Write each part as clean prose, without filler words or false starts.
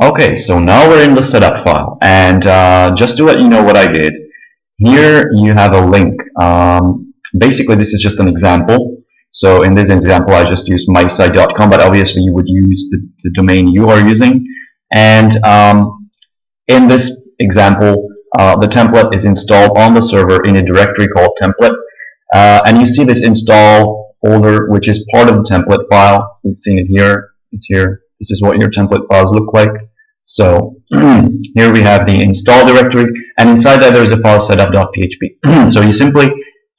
Okay, so now we're in the setup file, and just to let you know what I did, here you have a link. Basically, this is just an example. So in this example, I just used mysite.com, but obviously you would use the domain you are using. And in this example, the template is installed on the server in a directory called template. And you see this install folder, which is part of the template file. We've seen it here. It's here. This is what your template files look like. So here we have the install directory, and inside that there's a file setup.php. So you simply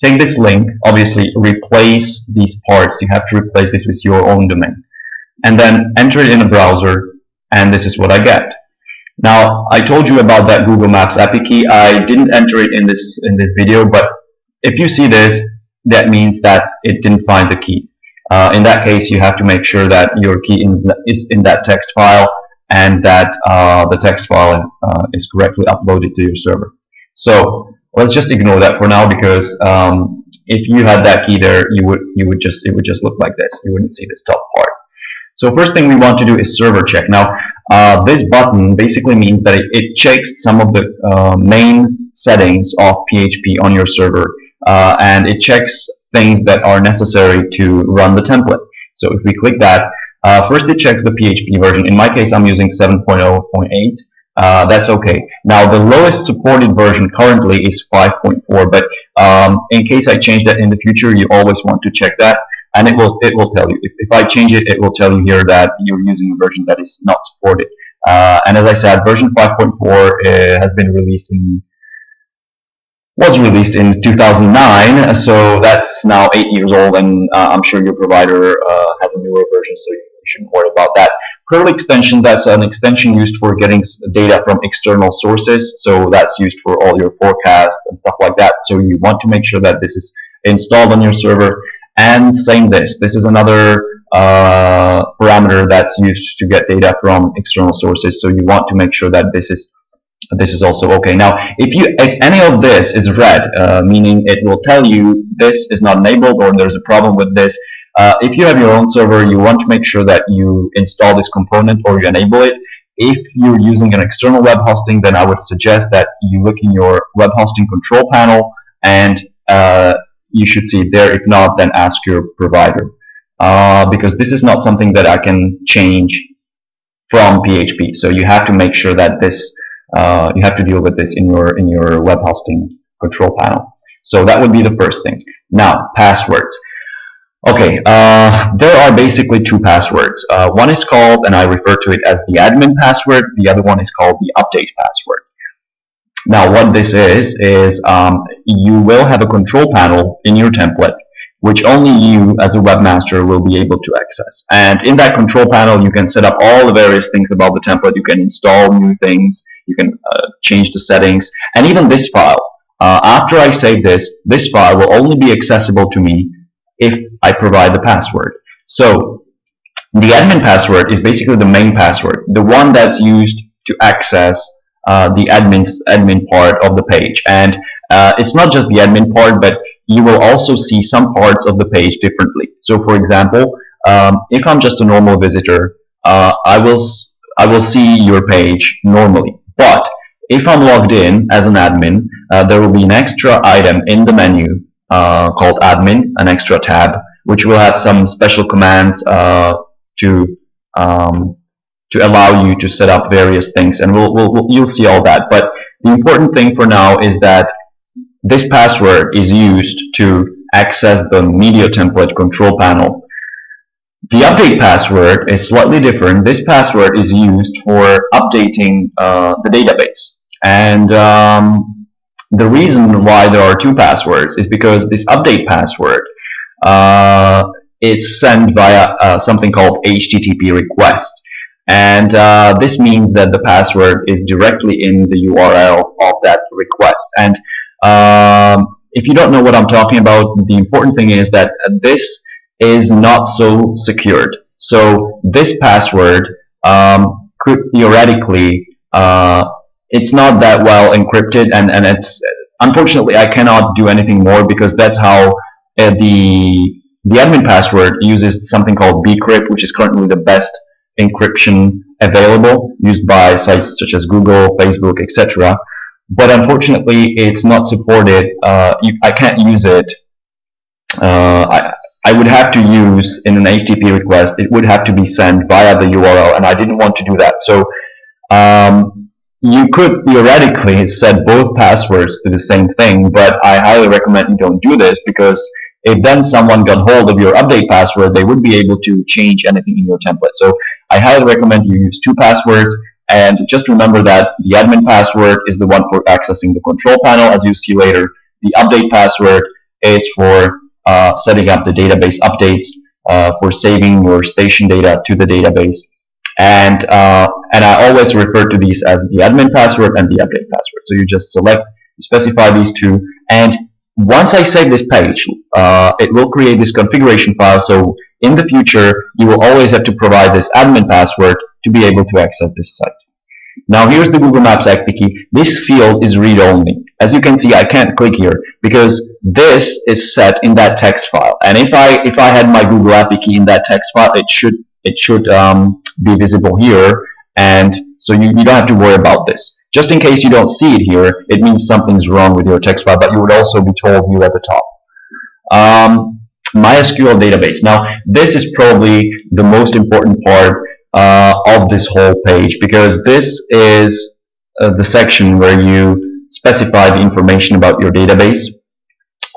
take this link, obviously replace these parts. You have to replace this with your own domain, and then enter it in a browser, and this is what I get. Now, I told you about that Google Maps API key. I didn't enter it in this video, but if you see this, that means that it didn't find the key. In that case, you have to make sure that your key is in that text file, and that the text file is correctly uploaded to your server. So let's just ignore that for now, because if you had that key there, it would just look like this. You wouldn't see this top part. So first thing we want to do is server check. Now this button basically means that it checks some of the main settings of PHP on your server, and it checks things that are necessary to run the template. So if we click that, first it checks the PHP version. In my case, I'm using 7.0.8. That's okay. Now the lowest supported version currently is 5.4, but in case I change that in the future, you always want to check that, and it will tell you. If I change it, it will tell you here that you're using a version that is not supported. And as I said, version 5.4 has been was released in 2009, so that's now 8 years old, and I'm sure your provider has a newer version, so you shouldn't worry about that. Curl extension, that's an extension used for getting data from external sources, so that's used for all your forecasts and stuff like that. So you want to make sure that this is installed on your server. And same this is another parameter that's used to get data from external sources, so you want to make sure that this is also okay. Now, if any of this is red, meaning it will tell you this is not enabled or there's a problem with this. If you have your own server, you want to make sure that you install this component or you enable it. If you're using an external web hosting, then I would suggest that you look in your web hosting control panel, and you should see it there. If not, then ask your provider, because this is not something that I can change from PHP. So you have to make sure that this you have to deal with this in your web hosting control panel. So that would be the first thing. Now, passwords. Okay, there are basically two passwords. One is called, and I refer to it as the admin password. The other one is called the update password. Now, what this is you will have a control panel in your template, which only you as a webmaster will be able to access. And in that control panel, you can set up all the various things about the template. You can install new things. You can change the settings. And even this file, after I save this file will only be accessible to me if I provide the password. So the admin password is basically the main password, the one that's used to access the admin part of the page. And it's not just the admin part, but you will also see some parts of the page differently. So for example, if I'm just a normal visitor, I will see your page normally. But if I'm logged in as an admin, there will be an extra item in the menu called admin, an extra tab, which will have some special commands to allow you to set up various things, and you'll see all that. But the important thing for now is that this password is used to access the media template control panel. The update password is slightly different. This password is used for updating the database. And the reason why there are two passwords is because this update password it's sent via something called HTTP request. And this means that the password is directly in the URL of that request. And if you don't know what I'm talking about, the important thing is that this is not so secured. So this password could theoretically, it's not that well encrypted, and it's unfortunately I cannot do anything more, because that's how the admin password uses something called bcrypt, which is currently the best encryption available, used by sites such as Google, Facebook, etc. But unfortunately, it's not supported. I can't use it. I would have to use in an HTTP request. It would have to be sent via the URL, and I didn't want to do that. So you could theoretically set both passwords to the same thing, but I highly recommend you don't do this, because if then someone got hold of your update password, they would be able to change anything in your template. So I highly recommend you use two passwords, and just remember that the admin password is the one for accessing the control panel, as you see later. The update password is for setting up the database updates, for saving your station data to the database. And I always refer to these as the admin password and the update password. So you just select, you specify these two, and once I save this page, it will create this configuration file. So in the future, you will always have to provide this admin password to be able to access this site. Now here's the Google Maps API key. This field is read-only. As you can see, I can't click here because this is set in that text file. And if I had my Google API key in that text file, it should be visible here, and so you don't have to worry about this. Just in case you don't see it here, it means something's wrong with your text file, but you would also be told here at the top. MySQL database. Now, this is probably the most important part of this whole page, because this is the section where you specify the information about your database.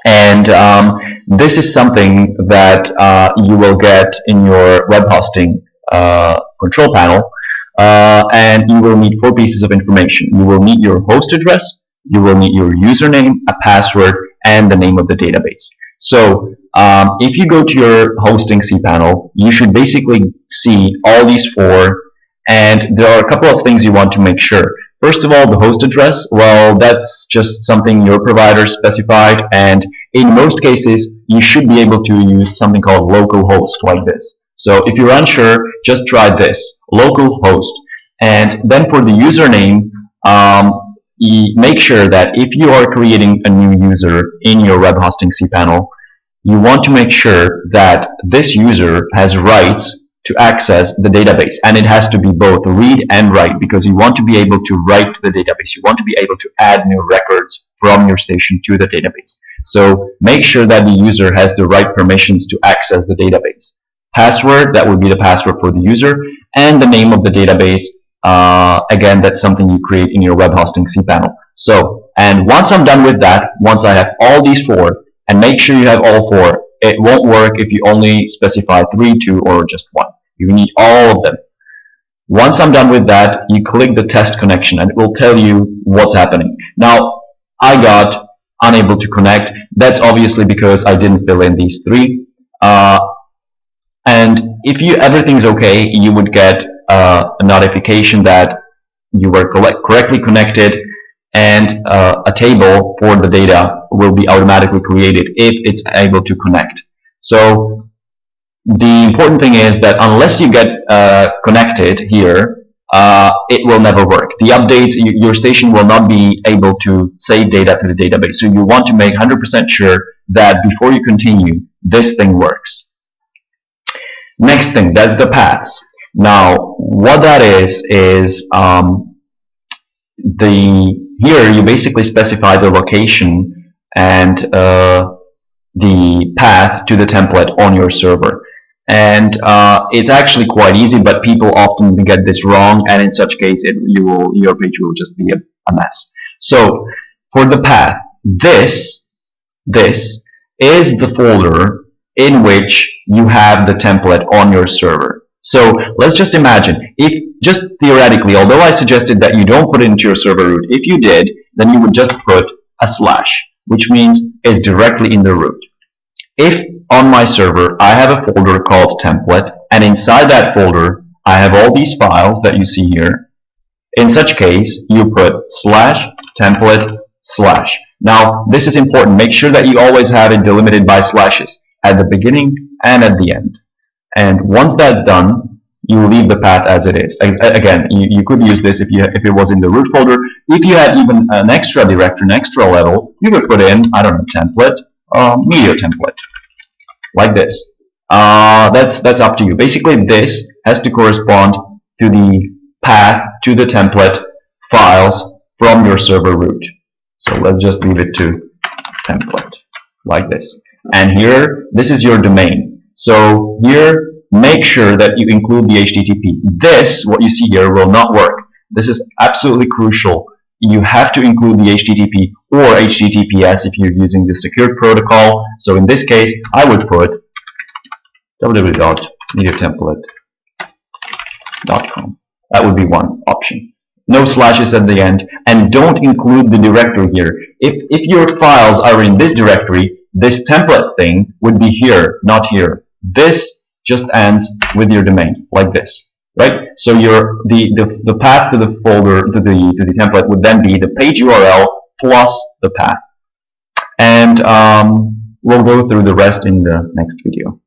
And this is something that you will get in your web hosting control panel, and you will need 4 pieces of information. You will need your host address, you will need your username, a password, and the name of the database. So if you go to your hosting cPanel, you should basically see all these 4, and there are a couple of things you want to make sure. First of all, the host address, well, that's just something your provider specified, and in most cases, you should be able to use something called localhost like this. So if you're unsure, just try this, localhost. And then for the username, make sure that if you are creating a new user in your web hosting cPanel, you want to make sure that this user has rights to access the database, and it has to be both read and write, because you want to be able to write to the database. You want to be able to add new records from your station to the database. So make sure that the user has the right permissions to access the database. Password, that would be the password for the user, and the name of the database. Again, that's something you create in your web hosting cPanel. So, and once I'm done with that, once I have all these 4, and make sure you have all 4, it won't work if you only specify 3, 2, or just 1. You need all of them. Once I'm done with that, you click the test connection, and it will tell you what's happening. Now, I got unable to connect. That's obviously because I didn't fill in these 3. And if everything's okay, you would get a notification that you were correctly connected, and a table for the data will be automatically created if it's able to connect. So the important thing is that unless you get connected here, it will never work. The updates, your station will not be able to save data to the database. So you want to make 100% sure that before you continue, this thing works. Next thing, that's the paths. Now, what that is here you basically specify the location and the path to the template on your server. And it's actually quite easy, but people often get this wrong, and in such case, your page will just be a mess. So for the path, this is the folder in which you have the template on your server. So let's just imagine, just theoretically, although I suggested that you don't put it into your server root, if you did, then you would just put a /, which means it's directly in the root. If on my server I have a folder called template, and inside that folder I have all these files that you see here, in such case you put /template/. Now this is important. Make sure that you always have it delimited by slashes at the beginning and at the end. And once that's done, you leave the path as it is. Again, you could use this if it was in the root folder. If you had even an extra directory, an extra level, you could put in, I don't know, template, media template, like this. That's up to you. Basically, this has to correspond to the path to the template files from your server root. So let's just leave it to template like this. And here, this is your domain. So here, make sure that you include the HTTP. This, what you see here, will not work. This is absolutely crucial. You have to include the HTTP or HTTPS if you're using the secured protocol. So in this case, I would put www.mediatemplate.com. That would be one option. No slashes at the end, and don't include the directory here. If your files are in this directory, this template thing would be here, not here. This just ends with your domain, like this, right? So the path to the folder, to the template would then be the page URL plus the path. And we'll go through the rest in the next video.